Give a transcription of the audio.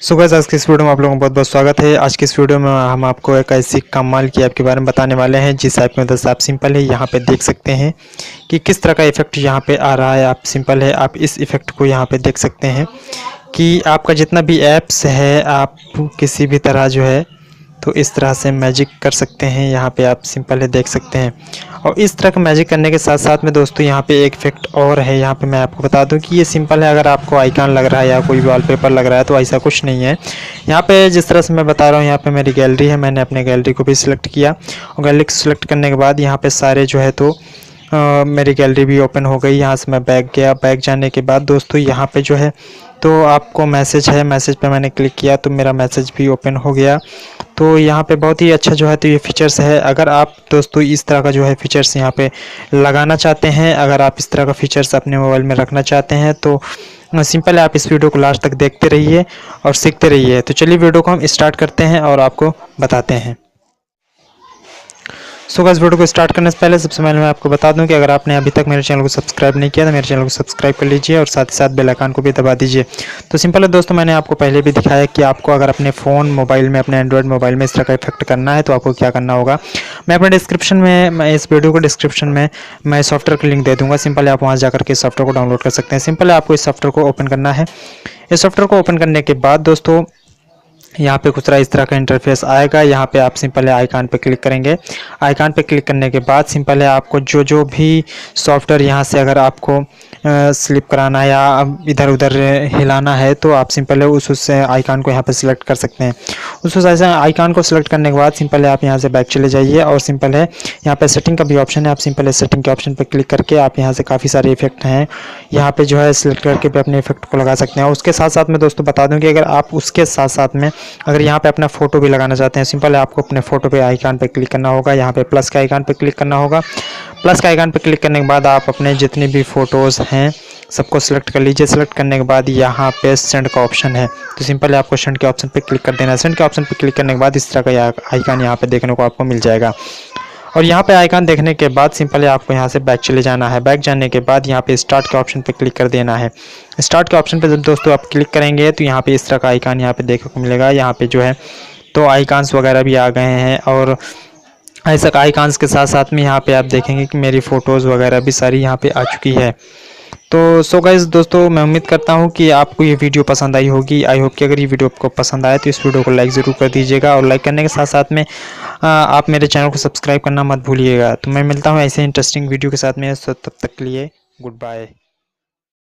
So guys, आज की इस वीडियो में आप लोगों का बहुत बहुत स्वागत है। आज की इस वीडियो में हम आपको एक ऐसी कमाल की ऐप के बारे में बताने वाले हैं जिस ऐप की मदद से आप सिंपल है यहाँ पे देख सकते हैं कि किस तरह का इफेक्ट यहाँ पे आ रहा है। आप सिंपल है आप इस इफेक्ट को यहाँ पे देख सकते हैं कि आपका जितना भी ऐप्स है आप किसी भी तरह जो है तो इस तरह से मैजिक कर सकते हैं। यहाँ पे आप सिंपल है देख सकते हैं। और इस तरह का मैजिक करने के साथ साथ में दोस्तों यहाँ पे एक इफेक्ट और है। यहाँ पे मैं आपको बता दूं कि ये सिंपल है, अगर आपको आइकन लग रहा है या कोई वॉलपेपर लग रहा है तो ऐसा कुछ नहीं है। यहाँ पे जिस तरह से मैं बता रहा हूँ, यहाँ पे मेरी गैलरी है, मैंने अपने गैलरी को भी सिलेक्ट किया और गैलरी को सिलेक्ट करने के बाद यहाँ पे सारे जो है तो मेरी गैलरी भी ओपन हो गई। यहाँ से मैं बैक गया, बैक जाने के बाद दोस्तों यहाँ पे जो है तो आपको मैसेज है, मैसेज पे मैंने क्लिक किया तो मेरा मैसेज भी ओपन हो गया। तो यहाँ पे बहुत ही अच्छा जो है तो ये फीचर्स है। अगर आप दोस्तों इस तरह का जो है फीचर्स यहाँ पे लगाना चाहते हैं, अगर आप इस तरह का फीचर्स अपने मोबाइल में रखना चाहते हैं तो सिंपल है आप इस वीडियो को लास्ट तक देखते रहिए और सीखते रहिए। तो चलिए वीडियो को हम स्टार्ट करते हैं और आपको बताते हैं। सो गाइस, वीडियो को स्टार्ट करने से पहले सबसे पहले मैं आपको बता दूं कि अगर आपने अभी तक मेरे चैनल को सब्सक्राइब नहीं किया तो मेरे चैनल को सब्सक्राइब कर लीजिए और साथ ही साथ बेल आइकन को भी दबा दीजिए। तो सिंपल है दोस्तों, मैंने आपको पहले भी दिखाया कि आपको अगर अपने फ़ोन मोबाइल में, अपने एंड्रॉयड मोबाइल में इस तरह का इफेक्ट करना है तो आपको क्या करना होगा। मैं अपने डिस्क्रिप्शन में, मैं इस वीडियो को डिस्क्रिप्शन में मैं सॉफ्टवेयर की लिंक दे दूँगा। सिंपल है आप वहाँ जाकर के सॉफ्टवेयर को डाउनलोड कर सकते हैं। सिंपल है आपको इस सॉफ्टवेयर को ओपन करना है। इस सॉफ्टवेयर को ओपन करने के बाद दोस्तों यहाँ पे कुछ इस तरह का इंटरफेस आएगा। यहाँ पे आप सिंपल है आइकन पे क्लिक करेंगे। आइकन पे क्लिक करने के बाद सिंपल है आपको जो भी सॉफ्टवेयर यहाँ से अगर आपको स्लिप कराना है या इधर उधर हिलाना है तो आप सिंपल है उस आइकन को यहाँ पे सिलेक्ट कर सकते हैं। उस ऐसे आइकन को सिलेक्ट करने के बाद सिंपल है आप यहाँ से बैक चले जाइए और सिंपल है यहाँ पे सेटिंग का भी ऑप्शन है। आप सिंपल है सेटिंग के ऑप्शन पे क्लिक करके आप यहाँ से काफ़ी सारे इफेक्ट हैं, यहाँ पे जो है सिलेक्ट करके भी अपने इफेक्ट को लगा सकते हैं। उसके साथ साथ में दोस्तों बता दूँ कि अगर आप उसके साथ साथ में अगर यहाँ पे अपना फ़ोटो भी लगाना चाहते हैं, सिंपल है आपको अपने फ़ोटो पे आइकन पे क्लिक करना होगा। यहाँ पे प्लस के आइकन पे क्लिक करना होगा। प्लस के आइकन पे क्लिक करने के बाद आप अपने जितने भी फ़ोटोज़ हैं सबको सिलेक्ट कर लीजिए। सिलेक्ट करने के बाद यहाँ पे सेंड का ऑप्शन है, तो सिंपल है आपको सेंड के ऑप्शन पे क्लिक कर देना है। सेंड के ऑप्शन पे क्लिक करने के बाद इस तरह का आइकन यहाँ पे देखने को आपको मिल जाएगा। और यहाँ पे आइकन देखने के बाद सिंपल है आपको यहाँ से बैक चले जाना है। बैक जाने के बाद यहाँ पे स्टार्ट के ऑप्शन पे क्लिक कर देना है। स्टार्ट के ऑप्शन पे जब दोस्तों आप क्लिक करेंगे तो यहाँ पे इस तरह का आइकन यहाँ पे देखने को मिलेगा। यहाँ पे जो है तो आइकन्स वगैरह भी आ गए हैं और ऐसा आइकन्स के साथ साथ में यहाँ पे आप देखेंगे कि मेरी फ़ोटोज़ वगैरह भी सारी यहाँ पे आ चुकी है। तो सो गाइस दोस्तों, मैं उम्मीद करता हूँ कि आपको ये वीडियो पसंद आई होगी। आई होप कि अगर ये वीडियो आपको पसंद आए तो इस वीडियो को लाइक ज़रूर कर दीजिएगा और लाइक करने के साथ साथ में आप मेरे चैनल को सब्सक्राइब करना मत भूलिएगा। तो मैं मिलता हूँ ऐसे इंटरेस्टिंग वीडियो के साथ में, तब तक के लिए गुड बाय।